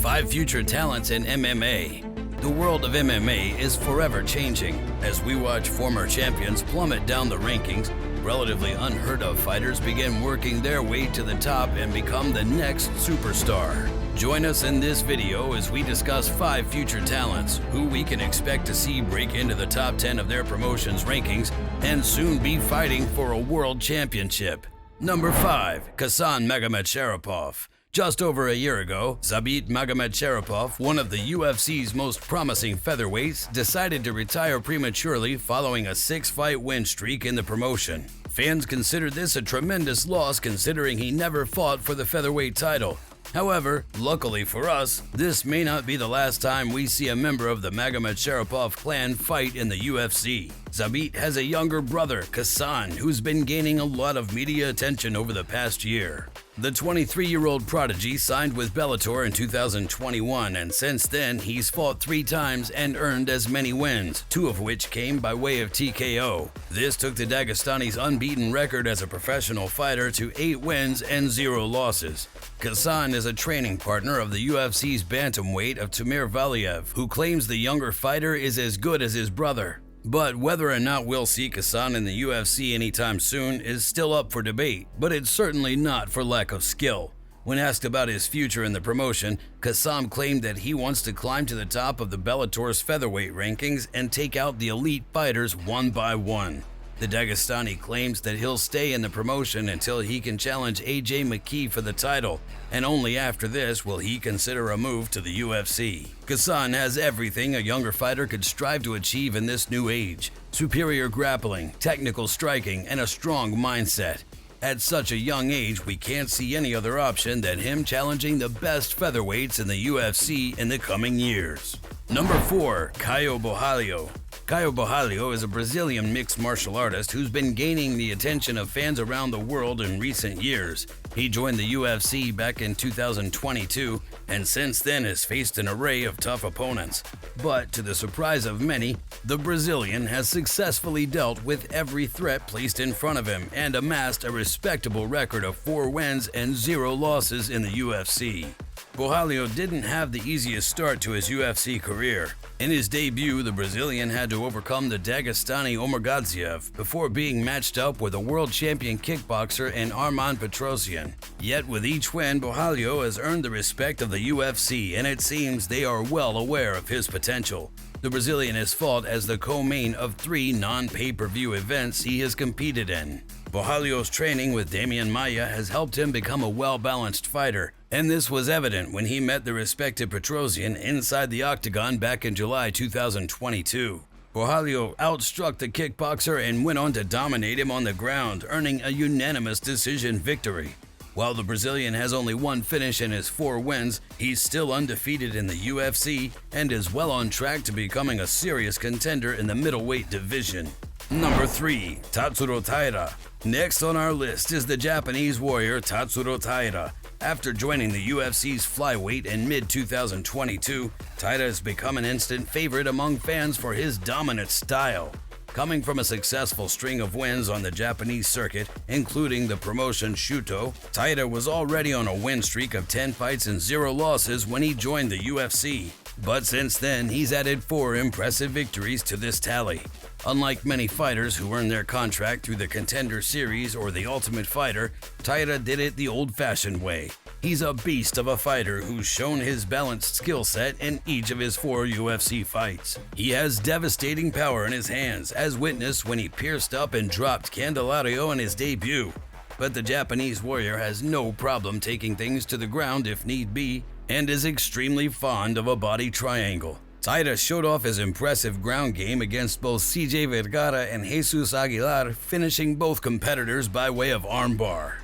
5 future talents in MMA. The world of MMA is forever changing as we watch former champions plummet down the rankings. Relatively unheard of fighters begin working their way to the top and become the next superstar. Join us in this video as we discuss 5 future talents who we can expect to see break into the top 10 of their promotion's rankings and soon be fighting for a world championship. Number 5. Khasan Makhachev. Just over a year ago, Zabit Magomedsharipov, one of the UFC's most promising featherweights, decided to retire prematurely following a 6-fight win streak in the promotion. Fans considered this a tremendous loss considering he never fought for the featherweight title. However, luckily for us, this may not be the last time we see a member of the Magomedsharipov clan fight in the UFC. Zabit has a younger brother, Khasan, who's been gaining a lot of media attention over the past year. The 23-year-old prodigy signed with Bellator in 2021, and since then he's fought 3 times and earned as many wins, 2 of which came by way of TKO. This took the Dagestani's unbeaten record as a professional fighter to 8 wins and 0 losses. Khasan is a training partner of the UFC's bantamweight of Timur Valiev, who claims the younger fighter is as good as his brother. But whether or not we'll see Khasan in the UFC anytime soon is still up for debate, but it's certainly not for lack of skill. When asked about his future in the promotion, Khasan claimed that he wants to climb to the top of the Bellator's featherweight rankings and take out the elite fighters one by one. The Dagestani claims that he'll stay in the promotion until he can challenge AJ McKee for the title, and only after this will he consider a move to the UFC. Khasan has everything a younger fighter could strive to achieve in this new age: superior grappling, technical striking, and a strong mindset. At such a young age, we can't see any other option than him challenging the best featherweights in the UFC in the coming years. Number 4. Kyosuke Bojalio. Kyosuke Bojalio is a Brazilian mixed martial artist who's been gaining the attention of fans around the world in recent years. He joined the UFC back in 2022 and since then has faced an array of tough opponents. But to the surprise of many, the Brazilian has successfully dealt with every threat placed in front of him and amassed a respectable record of 4 wins and 0 losses in the UFC. Bojalio didn't have the easiest start to his UFC career. In his debut, the Brazilian had to overcome the Dagestani Omargadzhiev before being matched up with a world champion kickboxer in Arman Petrosyan. Yet with each win, Bojalio has earned the respect of the UFC, and it seems they are well aware of his potential. The Brazilian has fought as the co-main of 3 non-pay-per-view events he has competed in. Bojalio's training with Demian Maia has helped him become a well-balanced fighter, and this was evident when he met the respected Petrosyan inside the octagon back in July 2022. Bojalio outstruck the kickboxer and went on to dominate him on the ground, earning a unanimous decision victory. While the Brazilian has only 1 finish in his 4 wins, he's still undefeated in the UFC and is well on track to becoming a serious contender in the middleweight division. Number 3. Tatsuro Taida. Next on our list is the Japanese warrior Tatsuro Taida. After joining the UFC's flyweight in mid-2022, Taida has become an instant favorite among fans for his dominant style. Coming from a successful string of wins on the Japanese circuit, including the promotion Shuto, Taida was already on a win streak of 10 fights and 0 losses when he joined the UFC. But since then, he's added 4 impressive victories to this tally. Unlike many fighters who earn their contract through the Contender Series or the Ultimate Fighter, Taida did it the old-fashioned way. He's a beast of a fighter who's shown his balanced skill set in each of his 4 UFC fights. He has devastating power in his hands, as witnessed when he pierced up and dropped Candelario in his debut. But the Japanese warrior has no problem taking things to the ground if need be, and is extremely fond of a body triangle. Taida showed off his impressive ground game against both CJ Vergara and Jesus Aguilar, finishing both competitors by way of armbar.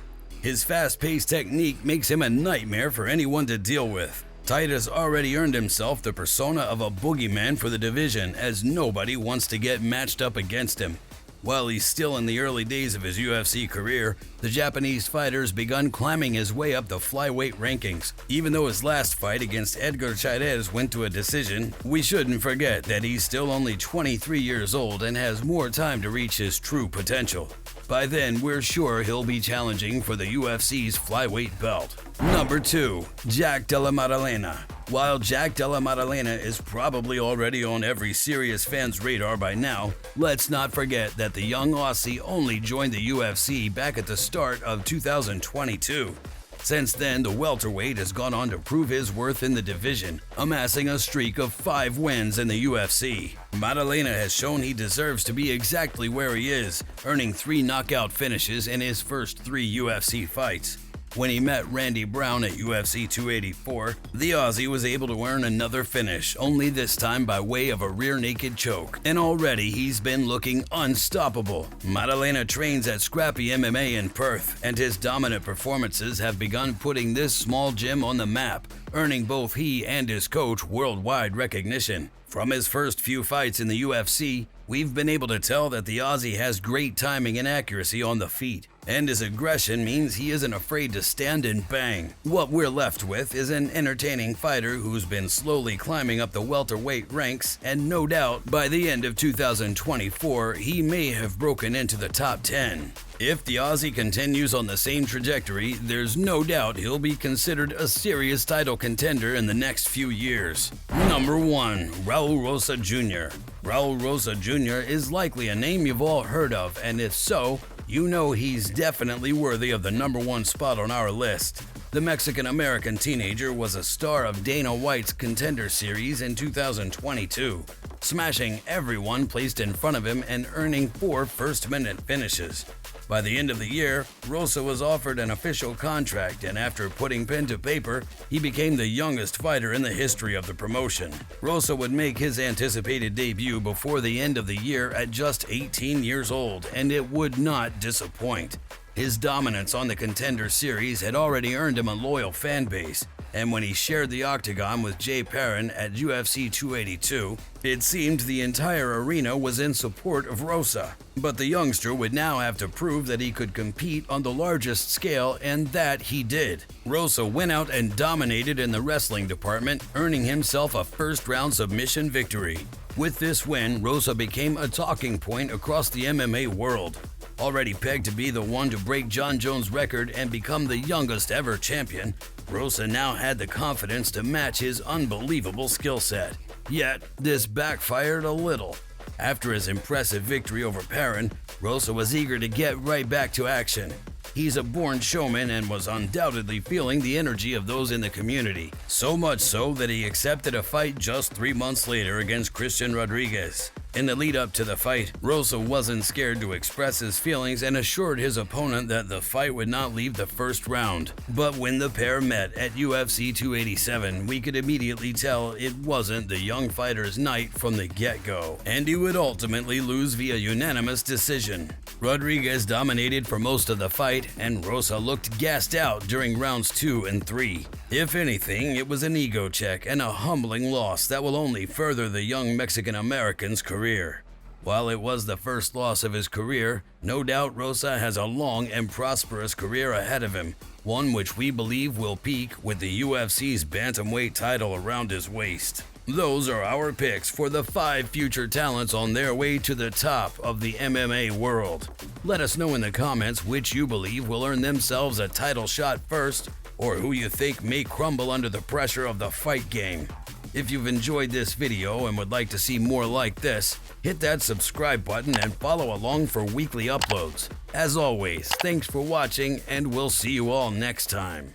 His fast-paced technique makes him a nightmare for anyone to deal with. Taida's already earned himself the persona of a boogeyman for the division, as nobody wants to get matched up against him. While he's still in the early days of his UFC career, the Japanese fighter's begun climbing his way up the flyweight rankings. Even though his last fight against Edgar Chairez went to a decision, we shouldn't forget that he's still only 23 years old and has more time to reach his true potential. By then, we're sure he'll be challenging for the UFC's flyweight belt. Number 2. Jack Della Madalina. While Jack Della Madalina is probably already on every serious fan's radar by now, let's not forget that the young Aussie only joined the UFC back at the start of 2022. Since then, the welterweight has gone on to prove his worth in the division, amassing a streak of 5 wins in the UFC. Madalina has shown he deserves to be exactly where he is, earning 3 knockout finishes in his first 3 UFC fights. When he met Randy Brown at UFC 284, the Aussie was able to earn another finish, only this time by way of a rear naked choke, and already he's been looking unstoppable. Madalina trains at Scrappy MMA in Perth, and his dominant performances have begun putting this small gym on the map, earning both he and his coach worldwide recognition. From his first few fights in the UFC, we've been able to tell that the Aussie has great timing and accuracy on the feet, and his aggression means he isn't afraid to stand and bang. What we're left with is an entertaining fighter who's been slowly climbing up the welterweight ranks, and no doubt by the end of 2024 he may have broken into the top 10. If the Aussie continues on the same trajectory, there's no doubt he'll be considered a serious title contender in the next few years. Number 1. Raul Rosa Jr. Raul Rosa Jr. is likely a name you've all heard of, and if so, you know he's definitely worthy of the number 1 spot on our list. The Mexican-American teenager was a star of Dana White's Contender Series in 2022, smashing everyone placed in front of him and earning 4 first-minute finishes. By the end of the year, Rosa was offered an official contract, and after putting pen to paper, he became the youngest fighter in the history of the promotion. Rosa would make his anticipated debut before the end of the year at just 18 years old, and it would not disappoint. His dominance on the Contender Series had already earned him a loyal fan base, and when he shared the octagon with Jay Perrin at UFC 282, it seemed the entire arena was in support of Rosa. But the youngster would now have to prove that he could compete on the largest scale, and that he did. Rosa went out and dominated in the wrestling department, earning himself a first-round submission victory. With this win, Rosa became a talking point across the MMA world. Already pegged to be the one to break John Jones' record and become the youngest ever champion, Rosa now had the confidence to match his unbelievable skill set. Yet, this backfired a little. After his impressive victory over Perrin, Rosa was eager to get right back to action. He's a born showman and was undoubtedly feeling the energy of those in the community, so much so that he accepted a fight just 3 months later against Christian Rodriguez. In the lead-up to the fight, Rosa wasn't scared to express his feelings and assured his opponent that the fight would not leave the first round. But when the pair met at UFC 287, we could immediately tell it wasn't the young fighter's night from the get-go, and he would ultimately lose via unanimous decision. Rodriguez dominated for most of the fight, and Rosa looked gassed out during rounds 2 and 3. If anything, it was an ego check and a humbling loss that will only further the young Mexican-American's career. While it was the first loss of his career, no doubt Rosa has a long and prosperous career ahead of him, one which we believe will peak with the UFC's bantamweight title around his waist. Those are our picks for the 5 future talents on their way to the top of the MMA world. Let us know in the comments which you believe will earn themselves a title shot first, or who you think may crumble under the pressure of the fight game. If you've enjoyed this video and would like to see more like this, hit that subscribe button and follow along for weekly uploads. As always, thanks for watching, and we'll see you all next time.